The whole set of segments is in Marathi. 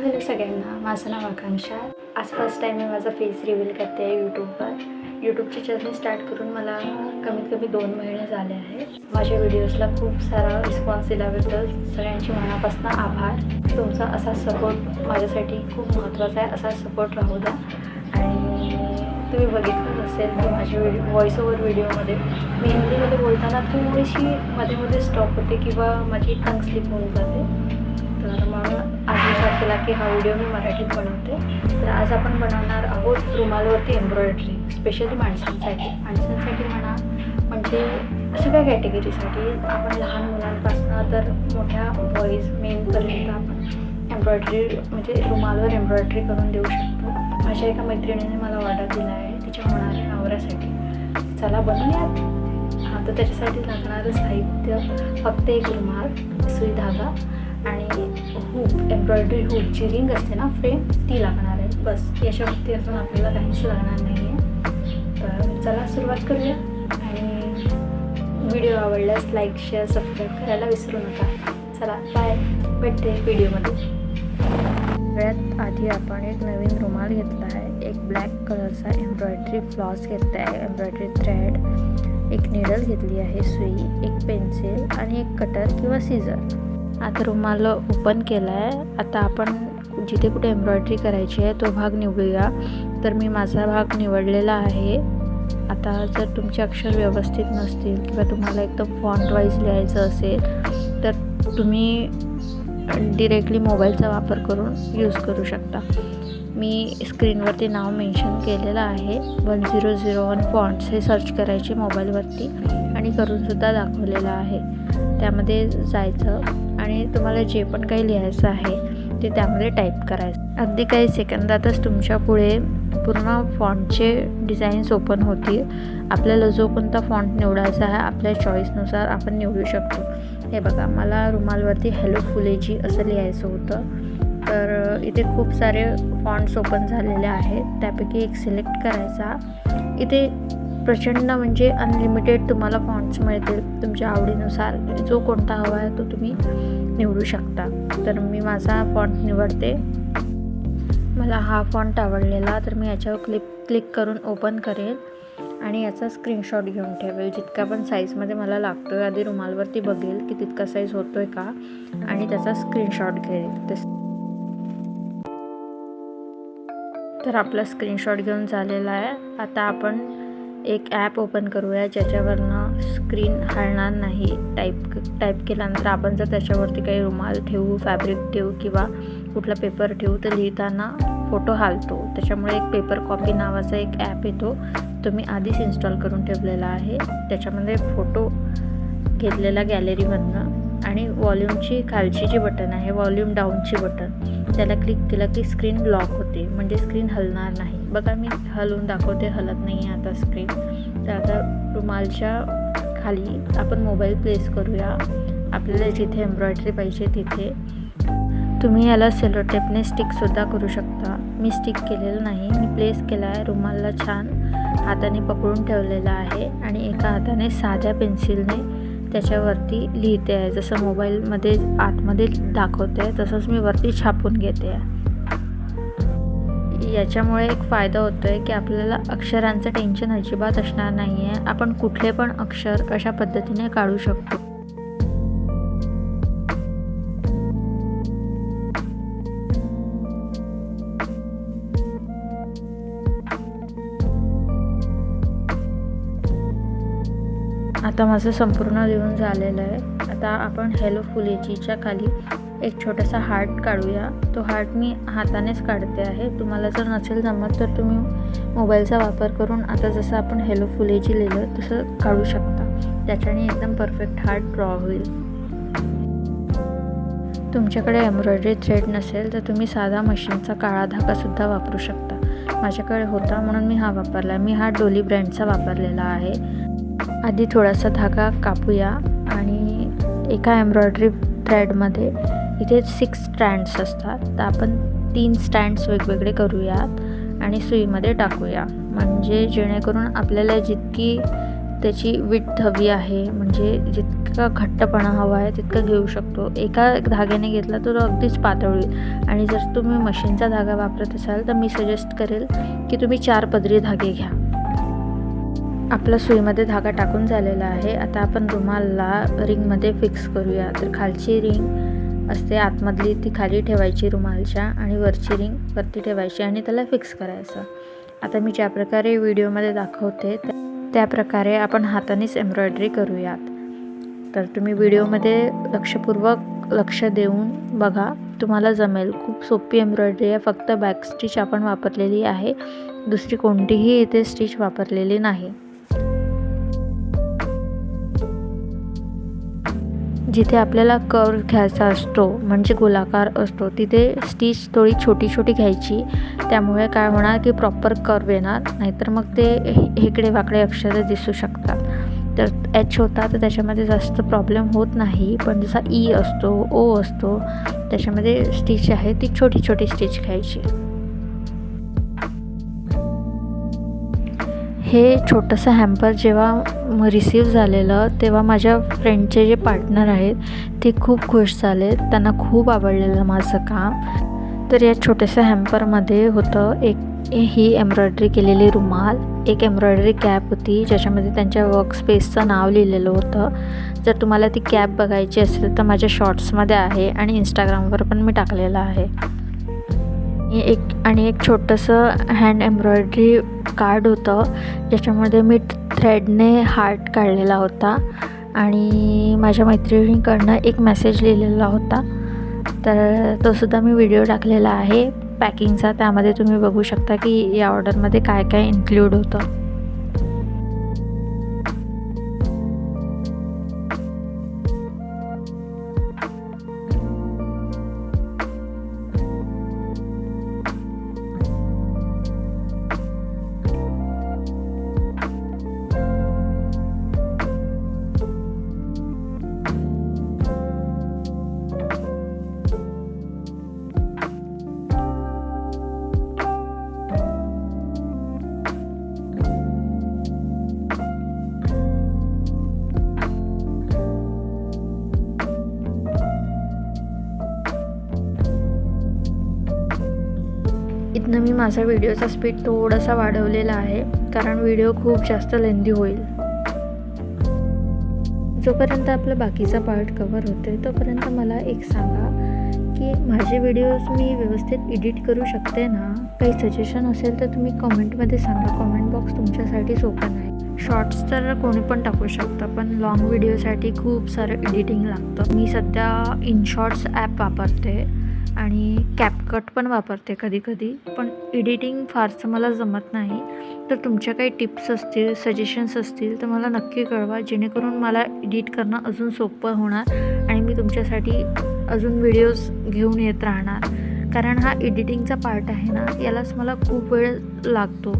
हॅलो सगळ्यांना, माझं नाव आकांक्षा. आज फर्स्ट टाईम मी माझा फेस रिव्हील करते आहे यूट्यूबवर. यूट्यूबची जर्नी स्टार्ट करून मला कमीत कमी 2 महिने झाले आहे. माझ्या व्हिडिओजला खूप सारा रिस्पॉन्स दिल्याबद्दल सगळ्यांचे मनापासून आभार. तुमचा असा सपोर्ट माझ्यासाठी खूप महत्त्वाचा आहे. असा सपोर्ट राहू द्या. आणि तुम्ही बघितलंच असेल की माझ्या व्हॉइस ओव्हर व्हिडिओमध्ये मी हिंदीमध्ये बोलताना थोडीशी मध्ये स्टॉप होते किंवा माझी टंग स्लिप होऊन जाते. तर म्हणून आज विचार केला की हा व्हिडिओ मी मराठीत बनवते. तर आज आपण बनवणार आहोत रुमालवरती एम्ब्रॉयडरी, स्पेशली माणसांसाठी म्हणा, म्हणजे सगळ्या कॅटेगरीसाठी. आपण लहान मुलांपासून तर मोठ्या बॉईज मेनपर्यंत आपण एम्ब्रॉयडरी म्हणजे रुमालवर एम्ब्रॉयडरी करून देऊ शकतो. माझ्या एका मैत्रिणीने मला ऑर्डर दिला आहे तिच्या होणाऱ्या नवऱ्यासाठी. चला बनवूयात. हां, तर त्याच्यासाठी लागणारं साहित्य फक्त एक रुमाल, सुई धागा आणि हूप, एम्ब्रॉयडरी हूपची रिंग असते ना, फ्रेम, ती लागणार आहे. बस याच्यावरती असून आपल्याला काहीच लागणार नाही आहे. तर चला सुरुवात करूया. आणि व्हिडिओ आवडल्यास लाईक, शेअर, सबस्क्राईब करायला विसरू नका. चला बाय, भेटते व्हिडिओमध्ये. सगळ्यात आधी आपण एक नवीन रुमाल घेतला आहे. एक ब्लॅक कलरचा एम्ब्रॉयडरी फ्लॉस घेतला आहे, एम्ब्रॉयडरी थ्रेड, एक निडल घेतली आहे, सुई, एक पेन्सिल आणि एक कटर किंवा सीझर. आता रुमाल ओपन केला आहे. आता आपण जिथे कुठे एम्ब्रॉयडरी करायची आहे तो भाग निवडूया. तर मी माझा भाग निवडलेला आहे. आता जर तुमचे अक्षर व्यवस्थित नसतील किंवा तुम्हाला एकदम फॉन्ट वाईज लिहायचं असेल तर तुम्ही डिरेक्टली मोबाईलचा वापर करून यूज करू शकता. मी स्क्रीनवरती नाव मेन्शन केलेलं आहे. 1001 फॉन्ट्स हे सर्च करायचे मोबाईलवरती आणि करूनसुद्धा दाखवलेलं आहे. त्यामध्ये जायचं आणि तुम्हाला जे पण काही लिहायचं आहे ते त्यामध्ये टाईप करायचं. अगदी काही सेकंदातच तुमच्या पुढे पूर्ण फॉन्टचे डिझाईन्स ओपन होतील. आपल्याला जो कोणता फॉन्ट निवडायचा आहे आपल्या चॉईसनुसार आपण निवडू शकतो. हे बघा, मला रुमालवरती हॅलो फुलेजी असं लिहायचं होतं. तर इथे खूप सारे फॉन्ट्स ओपन झालेले आहेत. त्यापैकी एक सिलेक्ट करायचा. इथे प्रचंड म्हणजे अनलिमिटेड तुम्हाला फॉन्ट्स मिळतील. तुमच्या आवडीनुसार जो कोणता हवा आहे तो तुम्ही निवडू शकता. तर मी माझा फॉन्ट निवडते. मला हा फॉन्ट आवडलेला तर मी याच्यावर क्लिक करून ओपन करेल आणि याचा स्क्रीनशॉट घेऊन ठेवेल. जितका पण साईजमध्ये मला लागतो आहे आधी रुमालवरती बघेल की तितका साईज होतो आहे का आणि त्याचा स्क्रीनशॉट घेईल. तर आपला स्क्रीनशॉट घेऊन झालेला आहे. आता आपण एक ॲप ओपन करूया ज्याच्यावरनं स्क्रीन हलणार नाही. टाईप केल्यानंतर आपण जर त्याच्यावरती काही रुमाल ठेवू, फॅब्रिक ठेवू किंवा कुठला पेपर ठेवू तर लिहिताना फोटो हालतो. त्याच्यामुळे एक पेपर कॉपी नावाचा एक ॲप येतो, तो मी आधीच इन्स्टॉल करून ठेवलेला आहे. त्याच्यामध्ये फोटो घेतलेला गॅलरीमधनं आणि वॉल्यूमची खालची जी बटन आहे, वॉल्यूम डाऊनची बटन, त्याला क्लिक केलं की स्क्रीन लॉक होते, म्हणजे स्क्रीन हलणार नाही. बघा मी हलवून दाखवते, हलत नाही आहे आता स्क्रीन. तर आता रुमालच्या खाली आपण मोबाईल प्लेस करूया आपल्याला जिथे एम्ब्रॉयडरी पाहिजे तिथे. तुम्ही याला सेलोटेपने स्टिकसुद्धा करू शकता. मी स्टिक केलेलं नाही, मी प्लेस केला आहे. रुमालला छान हाताने पकडून ठेवलेला आहे आणि एका हाताने साध्या पेन्सिलने त्याच्यावरती लिहिते आहे. जसं मोबाईलमध्ये आतमध्ये दाखवते आहे तसंच मी वरती छापून घेते आहे. याच्यामुळे एक फायदा होतो आहे की आपल्याला अक्षरांचं टेन्शन अजिबात असणार नाही आहे. आपण कुठले पण अक्षर अशा पद्धतीने काढू शकतो. आता माझं संपूर्ण लिहून झालेलं आहे. आता आपण हॅलो फुलेजीच्या खाली एक छोटासा हार्ट काढूया. तो हार्ट मी हातानेच काढते आहे. तुम्हाला जर नसेल जमत तर तुम्ही मोबाईलचा वापर करून आता जसं आपण हॅलो फुलेजी लिहिलं तसं काढू शकता. त्याच्याने एकदम परफेक्ट हार्ट ड्रॉ होईल. तुमच्याकडे एम्ब्रॉयडरी थ्रेड नसेल तर तुम्ही साधा मशीनचा काळा धागासुद्धा वापरू शकता. माझ्याकडे होता म्हणून मी हा वापरला. मी हा डोली ब्रँडचा वापरलेला आहे. आधी थोडासा धागा कापूया आणि एका एम्ब्रॉयडरी थ्रेडमध्ये इथे 6 स्टँड्स असतात. तर आपण 3 स्टँड्स वेगवेगळे करूयात आणि सुईमध्ये टाकूया, म्हणजे जेणेकरून आपल्याला जितकी त्याची विड्थ हवी आहे, म्हणजे जितका घट्टपणा हवा आहे तितका घेऊ शकतो. एका धाग्याने घेतला तर अगदीच पातळ होईल आणि जर तुम्ही मशीनचा धागा वापरत असाल तर मी सजेस्ट करेल की तुम्ही 4 पदरी धागे घ्या. आपला सुईमध्ये धागा टाकून झालेला आहे. आता आपण रुमालला रिंगमध्ये फिक्स करूया. तर खालची रिंग असते आतमधली ती खाली ठेवायची रुमालच्या आणि वरची रिंग वरती ठेवायची आणि त्याला फिक्स करायचं. आता मी ज्या प्रकारे व्हिडिओमध्ये दाखवते त्या प्रकारे आपण हातानेच एम्ब्रॉयडरी करूयात. तर तुम्ही व्हिडिओमध्ये लक्षपूर्वक लक्ष देऊन बघा, तुम्हाला जमेल. खूप सोपी एम्ब्रॉयडरी आहे. फक्त बॅक स्टिच आपण वापरलेली आहे, दुसरी कोणतीही इथे स्टिच वापरलेली नाही. जिथे आपल्याला कर्व घ्यायचा असतो म्हणजे गोलाकार असतो तिथे स्टिच थोडी छोटी छोटी घ्यायची. त्यामुळे काय होणार की प्रॉपर कर्व येणार, नाहीतर मग ते इकडे वाकडे अक्षरे दिसू शकतात. तर एच होता तर त्याच्यामध्ये जास्त प्रॉब्लेम होत नाही, पण जसा ई असतो, ओ असतो, त्याच्यामध्ये स्टिच आहे ती छोटी छोटी स्टिच घ्यायची. हे छोटंसं हॅम्पर जेव्हा रिसीव झालेलं तेव्हा माझ्या फ्रेंडचे जे पार्टनर आहेत ते खूप खुश झाले. त्यांना खूप आवडलेलं माझं काम. तर या छोट्याशा हॅम्परमध्ये होतं ही एम्ब्रॉयडरी केलेली रुमाल, एक एम्ब्रॉयडरी कॅप होती ज्याच्यामध्ये त्यांच्या वर्कस्पेसचं नाव लिहिलेलं होतं. जर तुम्हाला ती कॅप बघायची असेल तर माझ्या शॉर्ट्समध्ये आहे आणि इंस्टाग्रामवर पण मी टाकलेलं आहे. एक छोटंसं हँड एम्ब्रॉयडरी कार्ड होतं ज्याच्यामध्ये मी थ्रेडने हार्ट काढलेला होता आणि माझ्या मैत्रिणीकडनं एक मेसेज लिहिलेला होता. तर तो सुद्धा मी व्हिडिओ टाकलेला आहे पॅकिंगचा. त्यामध्ये तुम्ही बघू शकता की या ऑर्डरमध्ये काय काय इन्क्लूड होतं. इथनं मी माझा व्हिडिओचा स्पीड थोडासा वाढवलेला आहे कारण व्हिडिओ खूप जास्त लेंदी होईल. जोपर्यंत आपला बाकीचा पार्ट कव्हर होते तोपर्यंत मला एक सांगा की माझे व्हिडिओज मी व्यवस्थित एडिट करू शकते ना? काही सजेशन असेल तर तुम्ही कॉमेंटमध्ये सांगा. कॉमेंट बॉक्स तुमच्यासाठीच ओपन आहे. शॉर्ट्स तर कोणी पण टाकू शकतं, पण लाँग व्हिडिओसाठी खूप सारं एडिटिंग लागतं. मी सध्या इनशॉर्ट्स ॲप वापरते आणि कॅपकट पण वापरते कधी कधी, पण एडिटिंग फारसं मला जमत नाही. तर तुमच्या काही टिप्स असतील, सजेशन्स असतील तर मला नक्की कळवा, जेणेकरून मला एडिट करणं अजून सोपं होणार आणि मी तुमच्यासाठी अजून व्हिडिओज घेऊन येत राहणार. कारण हा एडिटिंगचा पार्ट आहे ना, यालाच मला खूप वेळ लागतो,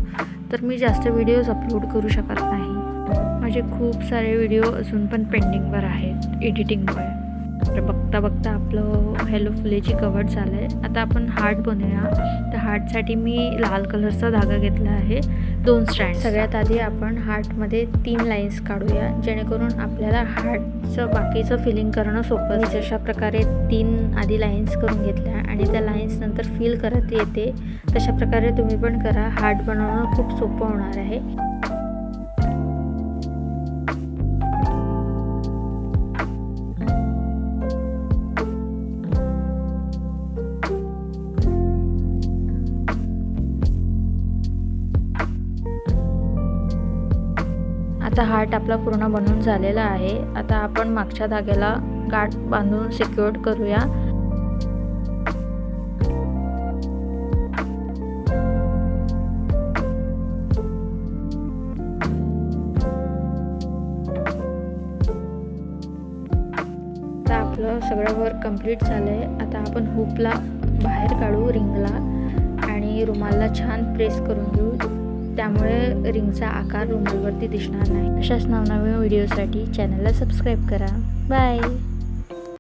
तर मी जास्त व्हिडिओज अपलोड करू शकत नाही. माझे खूप सारे व्हिडिओ अजून पण पेंडिंगवर आहेत एडिटिंगमुळे. तर बघता बघता आपलं हॅलो फुलेची कव्हर झालं आहे. आता आपण हार्ट बनवूया. तर हार्टसाठी मी लाल कलरचा धागा घेतला आहे, 2 स्ट्रँड. सगळ्यात आधी आपण हार्टमध्ये 3 लाईन्स काढूया, जेणेकरून आपल्याला हार्टचं बाकीचं फिलिंग करणं सोपं. मी जशा प्रकारे 3 आधी लाईन्स करून घेतल्या आणि त्या लाईन्स नंतर फिल करत येते, तशा प्रकारे तुम्ही पण करा. हार्ट बनवणं खूप सोपं होणार आहे. आता हार्ट आपला पूर्ण बनवून झालेला आहे. आता आपण मागच्या धाग्याला गाठ बांधून सिक्युअर्ड करूया. आता आपलं सगळं वर्क कंप्लीट झालं आहे. आता आपण हुपला बाहेर काढू रिंगला आणि रुमालला छान प्रेस करून घेऊ, त्यामुळे रिंगचा आकार रुमालवरती दिसणार नाही. अशाच नवनवीन व्हिडिओसाठी चॅनलला सबस्क्राईब करा. बाय.